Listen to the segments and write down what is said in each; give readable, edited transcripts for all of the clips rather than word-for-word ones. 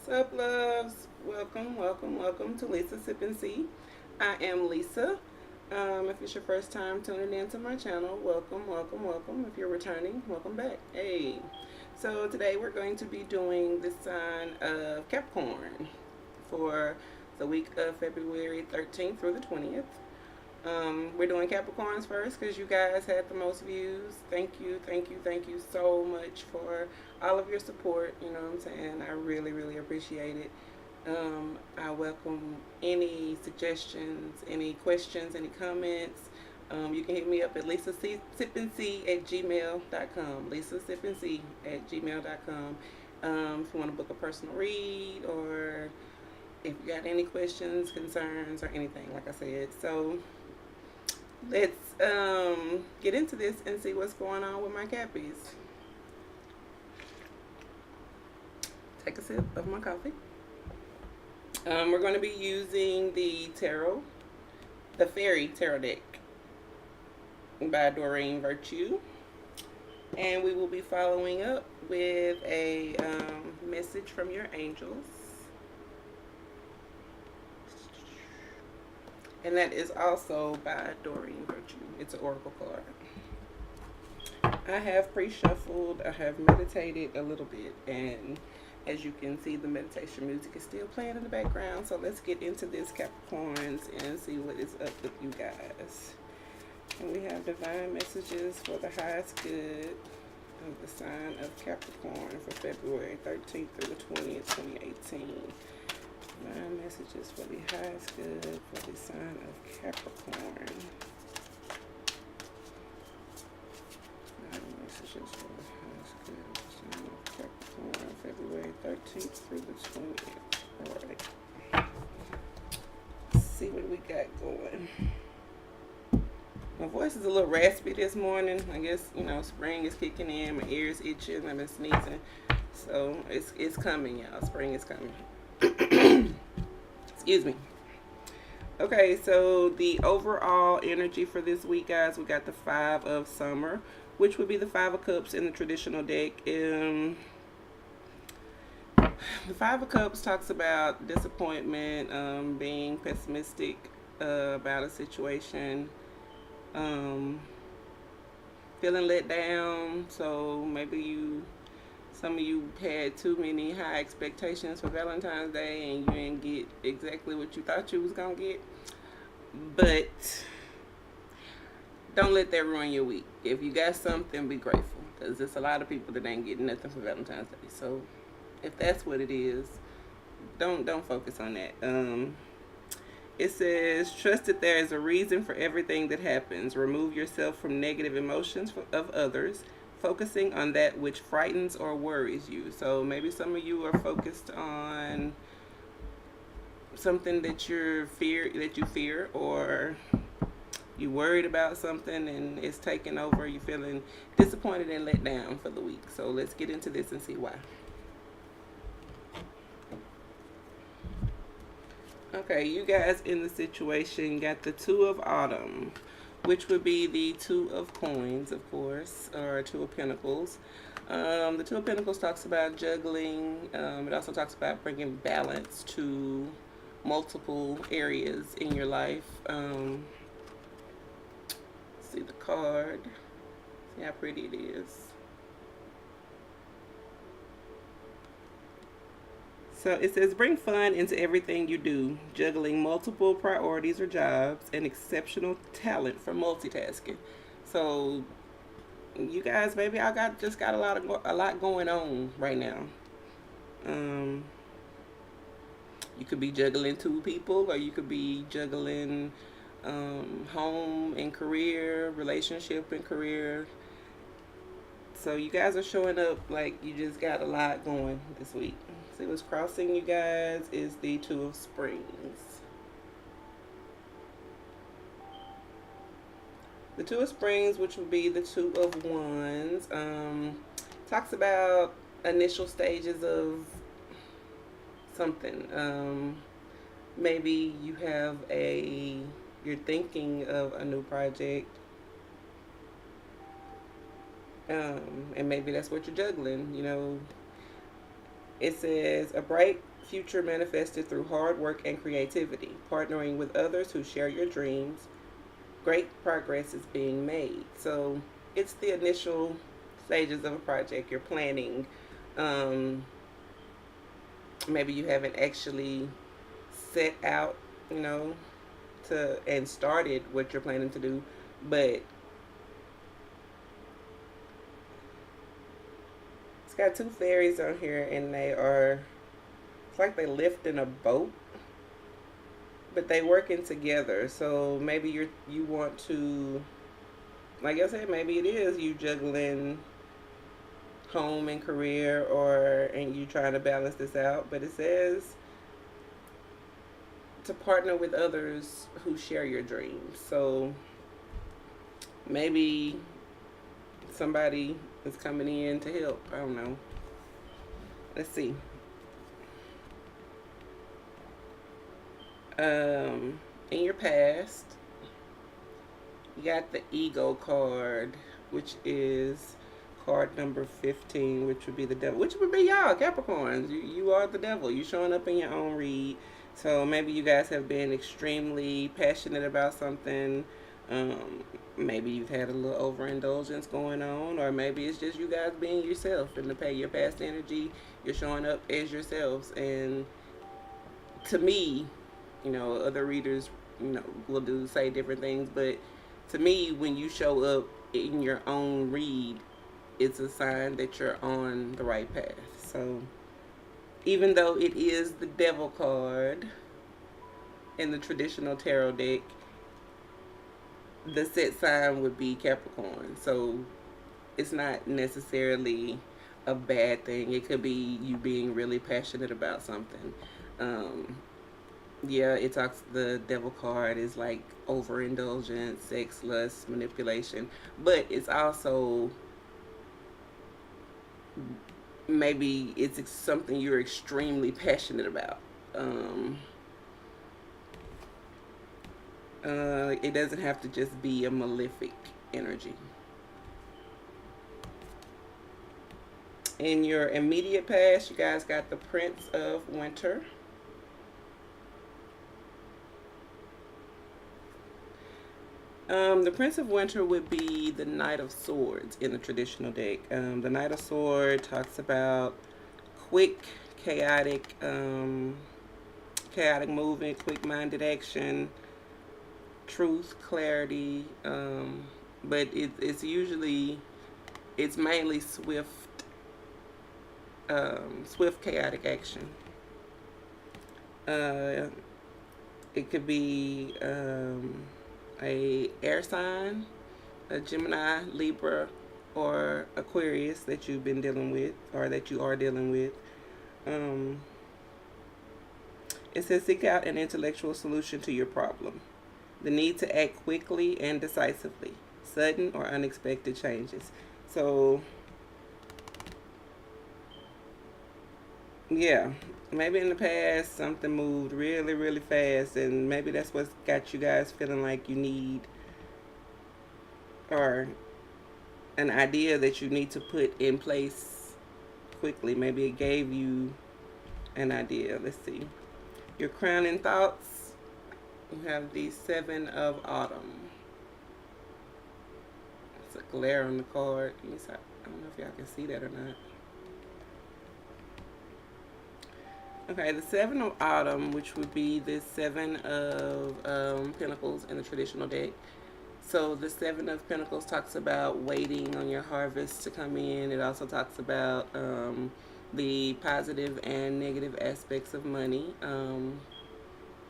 What's up, loves? Welcome to Lisassipandsee. I am Lisa. If it's your first time tuning into my channel, welcome. If you're returning, welcome back. Hey. So today we're going to be doing the sign of Capricorn for the week of February 13th through the 20th. We're doing Capricorns first because you guys had the most views. Thank you so much for all of your support. You know what I'm saying? I really appreciate it. I welcome any suggestions, any questions, any comments. You can hit me up at lisassipandsee at gmail.com. Lisassipandsee at gmail.com. If you want to book a personal read or if you got any questions, concerns, or anything, like I said. So let's get into this and see what's going on with my cappies. Take a sip of my coffee. We're going to be using the Fairy Tarot deck by Doreen Virtue. And we will be following up with a message from your angels. And that is also by Doreen Virtue. It's an oracle card. I have pre-shuffled, I have meditated a little bit, and as you can see, the meditation music is still playing in the background. So let's get into this, Capricorns, and see what is up with you guys. And we have divine messages for the highest good of the sign of Capricorn for February 13th through the 20th, 2018. Divine messages for the highest good for the sign of Capricorn. Divine messages for the highest good of the sign of Capricorn, February 13th through the 20th. Alright. Let's see what we got going. My voice is a little raspy this morning. I guess, spring is kicking in. My ears itching. I've been sneezing. So it's coming, y'all. Spring is coming. Excuse me. Okay, so the overall energy for this week, guys, we got the Five of Summer, which would be the Five of Cups in the traditional deck. The Five of Cups talks about disappointment, being pessimistic about a situation, feeling let down. So maybe some of you had too many high expectations for Valentine's Day and you didn't get exactly what you thought you was gonna get. But don't let that ruin your week. If you got something, be grateful, because there's a lot of people that ain't getting nothing for Valentine's Day. So if that's what it is, don't focus on that. It says, trust that there is a reason for everything that happens. Remove yourself from negative emotions of others, focusing on that which frightens or worries you. So maybe some of you are focused on something that you fear, or you worried about something and it's taking over. You're feeling disappointed and let down for the week. So let's get into this and see why. Okay, you guys in the situation got the Two of Autumn, which would be the Two of Coins, of course, or Two of Pentacles. The Two of Pentacles talks about juggling. It also talks about bringing balance to multiple areas in your life. See the card. See how pretty it is. So it says, bring fun into everything you do, juggling multiple priorities or jobs, and exceptional talent for multitasking. So you guys, maybe I just got a lot going on right now. You could be juggling two people, or you could be juggling home and career, relationship and career. So you guys are showing up like you just got a lot going this week. See what's crossing you guys is the Two of Springs. The Two of Springs, which would be the Two of Wands, talks about initial stages of something. Maybe you're thinking of a new project. And maybe that's what you're juggling, It says a bright future manifested through hard work and creativity, partnering with others who share your dreams. Great progress is being made. So it's the initial stages of a project. You're planning. Um, Maybe you haven't actually set out, you know, to and started what you're planning to do, but it's got two fairies on here, and it's like they lift in a boat, but they working together. So maybe you want to, like I said, maybe it is you juggling home and career, or and you trying to balance this out. But it says to partner with others who share your dreams. So maybe somebody is coming in to help. I don't know. Let's see. In your past, you got the ego card, which is card number 15, which would be the devil, which would be y'all, Capricorns. You are the devil. You showing up in your own read. So maybe you guys have been extremely passionate about something. Maybe you've had a little overindulgence going on, or maybe it's just you guys being yourself. And to pay your past energy, you're showing up as yourselves. And to me, other readers, will say different things, but to me, when you show up in your own read, it's a sign that you're on the right path. So even though it is the devil card in the traditional tarot deck, the set sign would be Capricorn. So it's not necessarily a bad thing. It could be you being really passionate about something. Yeah, it talks, the devil card is like overindulgence, sex, lust, manipulation, but it's also maybe it's something you're extremely passionate about. It doesn't have to just be a malefic energy. In your immediate past, you guys got the Prince of Winter. The Prince of Winter would be the Knight of Swords in the traditional deck. The Knight of Swords talks about quick, chaotic movement, quick-minded action, truth, clarity. But it's mainly swift, chaotic action. It could be a air sign, a Gemini, Libra, or Aquarius that you've been dealing with, or that you are dealing with. It says seek out an intellectual solution to your problem. The need to act quickly and decisively. Sudden or unexpected changes. So, yeah, maybe in the past something moved really, really fast, and maybe that's what's got you guys feeling like you need, or an idea that you need to put in place quickly. Maybe it gave you an idea. Let's see. Your crowning thoughts. You have the Seven of Autumn. It's a glare on the card. I don't know if y'all can see that or not. Okay, the Seven of Autumn, which would be the Seven of Pentacles in the traditional deck. So the Seven of Pentacles talks about waiting on your harvest to come in. It also talks about the positive and negative aspects of money.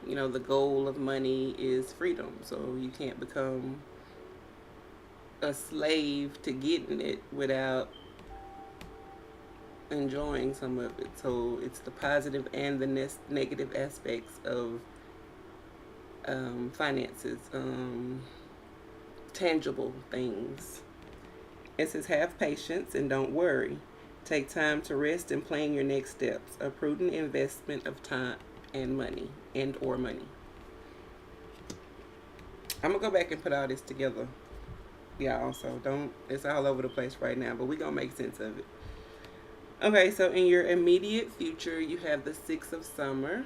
The goal of money is freedom. So you can't become a slave to getting it without enjoying some of it. So it's the positive and the negative aspects of finances, tangible things. It says have patience and don't worry. Take time to rest and plan your next steps. A prudent investment of time and money, or money. I'm gonna go back and put all this together. Yeah, also it's all over the place right now, but we're gonna make sense of it. Okay, so in your immediate future, you have the Six of Summer,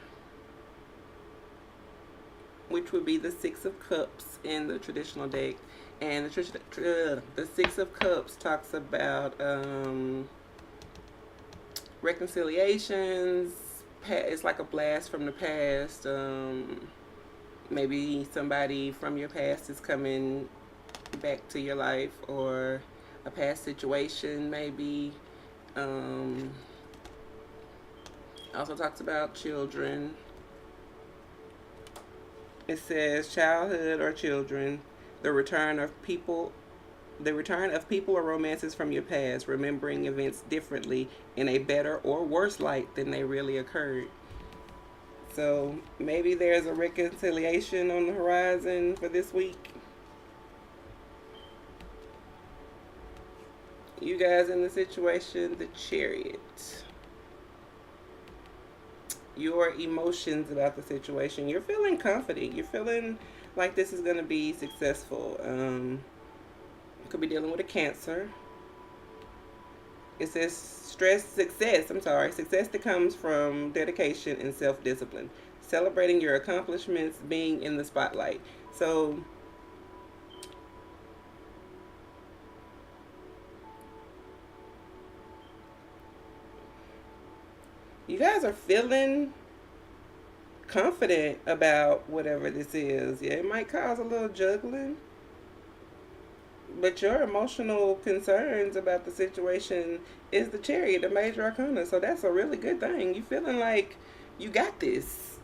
which would be the Six of Cups in the traditional deck. And the Six of Cups talks about reconciliations. It's like a blast from the past. Maybe somebody from your past is coming back to your life, or a past situation, maybe. Um, also talks about children. It says childhood or children, the return of people, or romances from your past, remembering events differently in a better or worse light than they really occurred. So maybe there's a reconciliation on the horizon for this week. You guys in the situation, the Chariot. Your emotions about the situation. You're feeling confident. You're feeling like this is going to be successful. Could be dealing with a Cancer. It says success that comes from dedication and self-discipline. Celebrating your accomplishments, being in the spotlight. So you guys are feeling confident about whatever this is. Yeah, it might cause a little juggling, but your emotional concerns about the situation is the Chariot, the major arcana. So that's a really good thing. You feeling like you got this.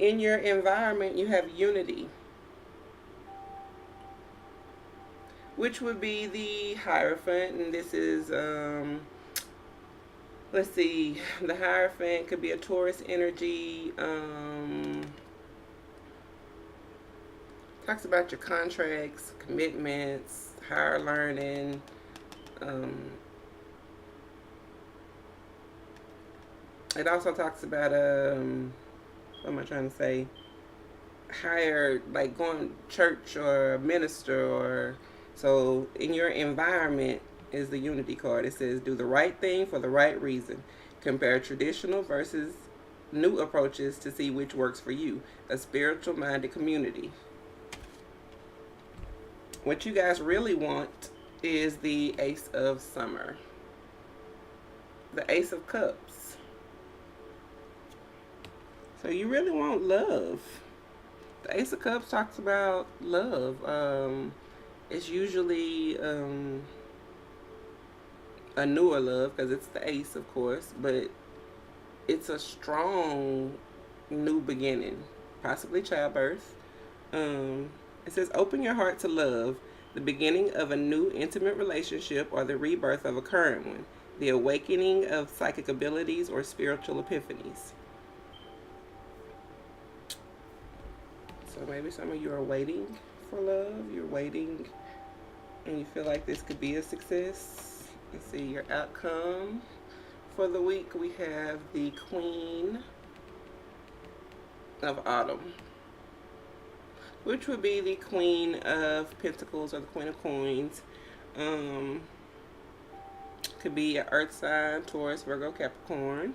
In your environment, you have unity, which would be the Hierophant, and this is let's see, the Hierophant could be a Taurus energy. Talks about your contracts, commitments, higher learning. It also talks about what am I trying to say? Higher, like going to church or a minister, or so in your environment is the Unity card. It says do the right thing for the right reason. Compare traditional versus new approaches to see which works for you. A spiritual minded community. What you guys really want is the Ace of Summer. The Ace of Cups. So you really want love. The Ace of Cups talks about love. It's usually a newer love because it's the Ace, of course, but it's a strong new beginning, possibly childbirth. It says open your heart to love, the beginning of a new intimate relationship or the rebirth of a current one, the awakening of psychic abilities or spiritual epiphanies. So maybe some of you are waiting for love. You're waiting and you feel like this could be a success. Let's see your outcome. For the week, we have the Queen of Autumn, which would be the Queen of Pentacles or the Queen of Coins. Could be an Earth sign, Taurus, Virgo, Capricorn.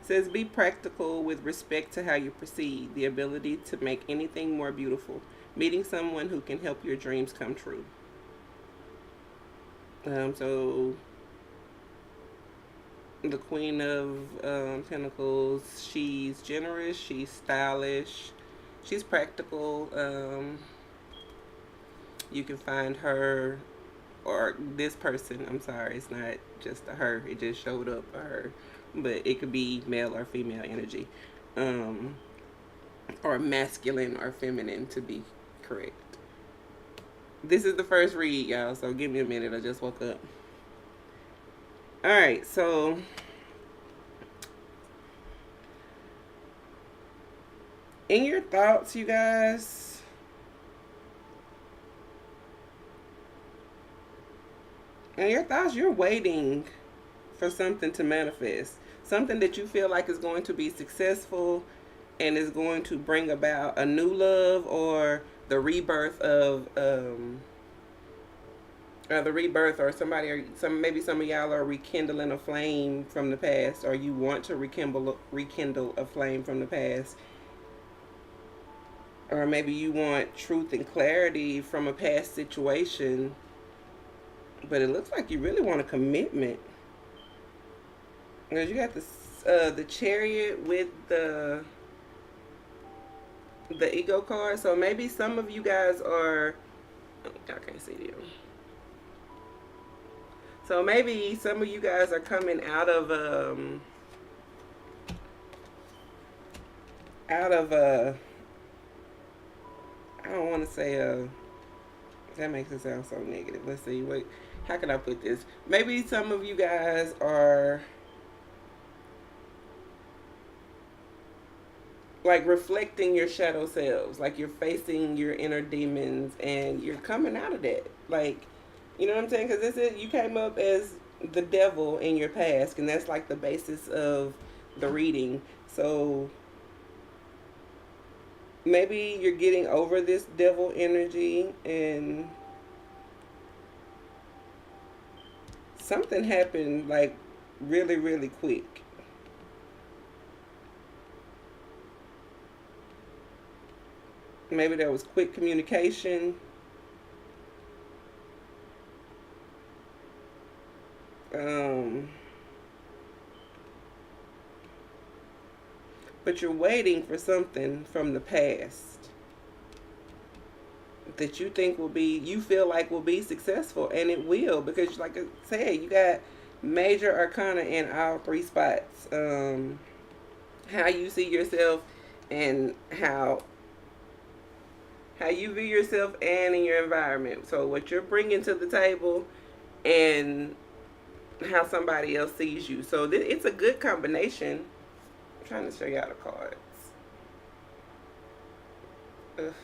It says be practical with respect to how you proceed, the ability to make anything more beautiful, meeting someone who can help your dreams come true. So the Queen of Pentacles, she's generous, she's stylish, she's practical. You can find her, or this person, I'm sorry, it's not just a her, it just showed up a her, but it could be male or female energy, or masculine or feminine to be correct. This is the first read, y'all, so give me a minute, I just woke up. Alright, so in your thoughts, you guys, you're waiting for something to manifest. Something that you feel like is going to be successful and is going to bring about a new love or the rebirth of the rebirth, or somebody, or maybe some of y'all are rekindling a flame from the past, or you want to rekindle a flame from the past, or maybe you want truth and clarity from a past situation, but it looks like you really want a commitment. Because you got the Chariot with the ego card. So maybe some of you guys are, I can't see them. So maybe some of you guys are coming out of I don't want to say that makes it sound so negative. Let's see, wait, how can I put this? Maybe some of you guys are like reflecting your shadow selves, like you're facing your inner demons and you're coming out of that. Like, you know what I'm saying? Because this is, you came up as the devil in your past, and that's like the basis of the reading. So maybe you're getting over this devil energy, and something happened like really, really quick. Maybe there was quick communication. But you're waiting for something from the past that you think will be, you feel like will be successful, and it will, because like I said, you got major arcana in all three spots. How you see yourself, and how you view yourself, and in your environment. So what you're bringing to the table, and how somebody else sees you. So it's a good combination. I'm trying to show y'all the cards. Ugh.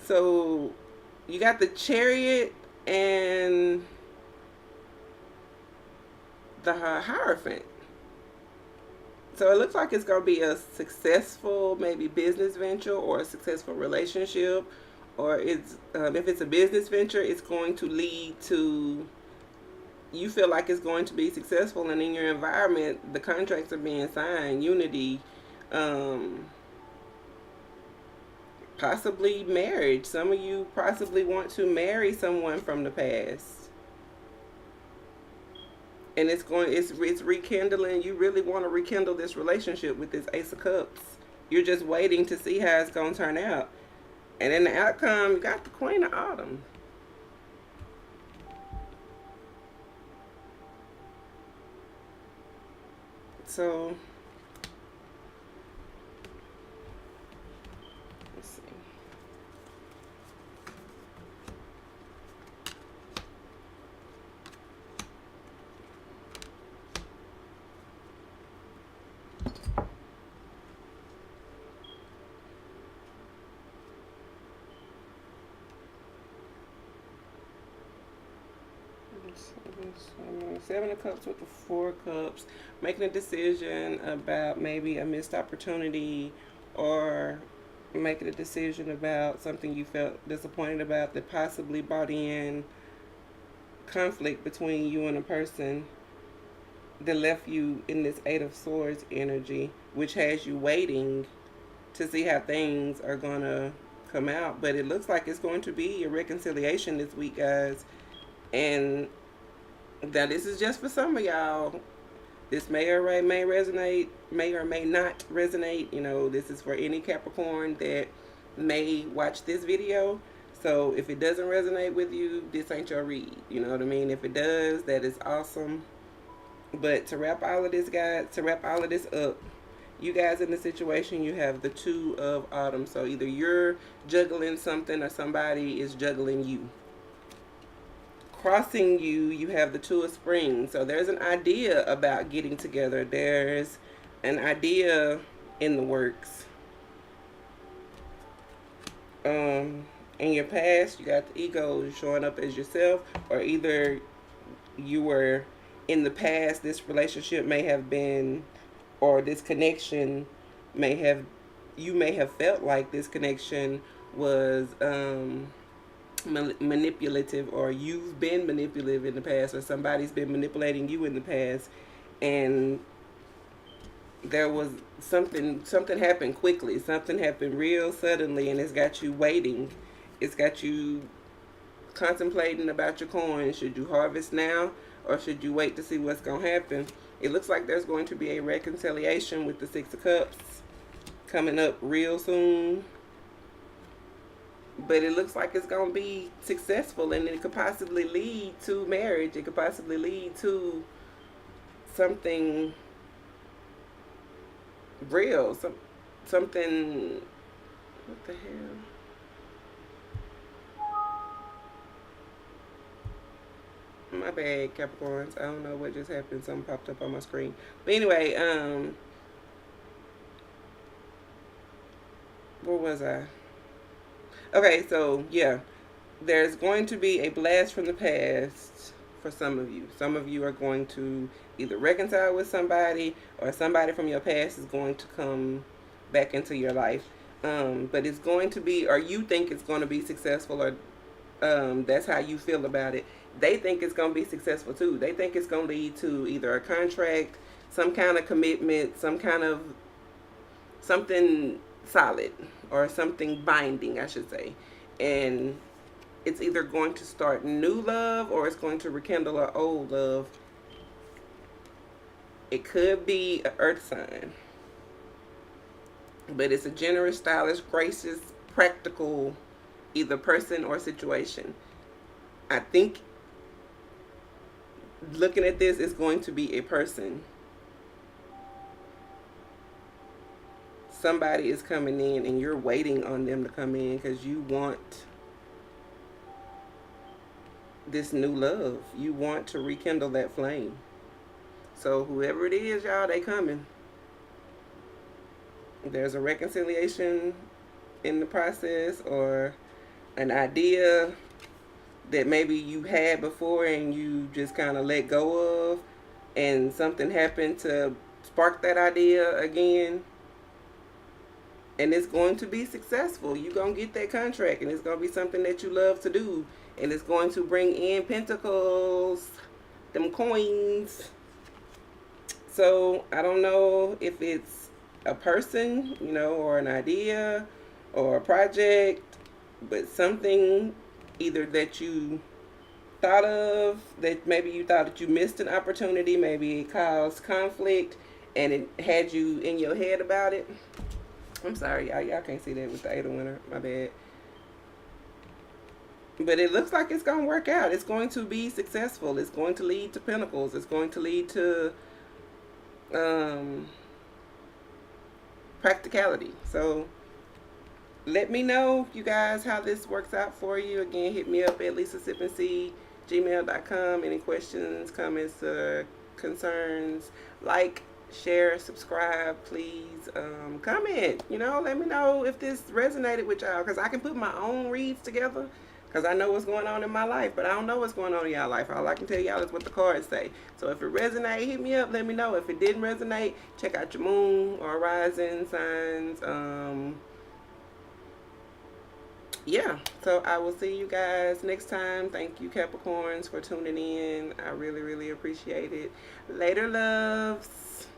So you got the Chariot and the Hierophant. So it looks like it's going to be a successful, maybe business venture, or a successful relationship, or it's if it's a business venture, it's going to lead to, you feel like it's going to be successful, and in your environment, the contracts are being signed, unity, possibly marriage. Some of you possibly want to marry someone from the past. And it's rekindling. You really want to rekindle this relationship with this Ace of Cups. You're just waiting to see how it's going to turn out. And in the outcome, you got the Queen of Autumn. So, let's see. 7 of Cups with the 4 of Cups, making a decision about maybe a missed opportunity, or making a decision about something you felt disappointed about that possibly brought in conflict between you and a person, that left you in this 8 of Swords energy, which has you waiting to see how things are going to come out. But it looks like it's going to be a reconciliation this week, guys. And now this is just for some of y'all. This may resonate, may or may not resonate. You know, this is for any Capricorn that may watch this video. So if it doesn't resonate with you, this ain't your read. You know what I mean? If it does, that is awesome. But to wrap all of this, guys, to wrap all of this up, you guys in the situation, you have the 2 of Autumn. So either you're juggling something, or somebody is juggling you. Crossing you, you have the 2 of Spring. So there's an idea about getting together. There's an idea in the works. In your past, you got the ego showing up as yourself, or either you were in the past, this relationship may have been, or this connection may have, you may have felt like this connection was manipulative, or you've been manipulative in the past, or somebody's been manipulating you in the past, and there was something happened quickly, something happened real suddenly, and it's got you waiting. It's got you contemplating about your coin. Should you harvest now, or should you wait to see what's going to happen? It looks like there's going to be a reconciliation with the Six of Cups coming up real soon. But it looks like it's going to be successful, and it could possibly lead to marriage. It could possibly lead to something real. Something. What the hell? My bad, Capricorns. I don't know what just happened. Something popped up on my screen. But anyway, where was I? Okay, so yeah, there's going to be a blast from the past for some of you. Some of you are going to either reconcile with somebody, or somebody from your past is going to come back into your life. But it's going to be, or you think it's going to be successful, or that's how you feel about it. They think it's going to be successful too. They think it's going to lead to either a contract, some kind of commitment, some kind of something solid, or something binding, I should say. And it's either going to start new love, or it's going to rekindle an old love. It could be an earth sign, but it's a generous, stylish, gracious, practical, either person or situation. I think looking at this, is going to be a person. Somebody is coming in, and you're waiting on them to come in because you want this new love. You want to rekindle that flame. So whoever it is, y'all, they coming. There's a reconciliation in the process, or an idea that maybe you had before and you just kind of let go of, and something happened to spark that idea again. And it's going to be successful. You're going to get that contract, and it's going to be something that you love to do, and it's going to bring in pentacles, them coins. So I don't know if it's a person, or an idea, or a project, but something either that you thought of, that maybe you thought that you missed an opportunity, maybe it caused conflict, and it had you in your head about it. I'm sorry, y'all can't see that with the 8 of Winter. My bad. But it looks like it's going to work out. It's going to be successful. It's going to lead to pentacles. It's going to lead to practicality. So let me know, you guys, how this works out for you. Again, hit me up at lisassipandsee@gmail.com. Any questions, comments, concerns, like, share, subscribe, please. Comment, let me know if this resonated with y'all, because I can put my own reads together, because I know what's going on in my life, but I don't know what's going on in y'all life. All I can tell y'all is what the cards say. So if it resonated, hit me up, let me know. If it didn't resonate, check out your moon or rising signs. Yeah, so I will see you guys next time. Thank you, Capricorns, for tuning in. I really, really appreciate it. Later, loves.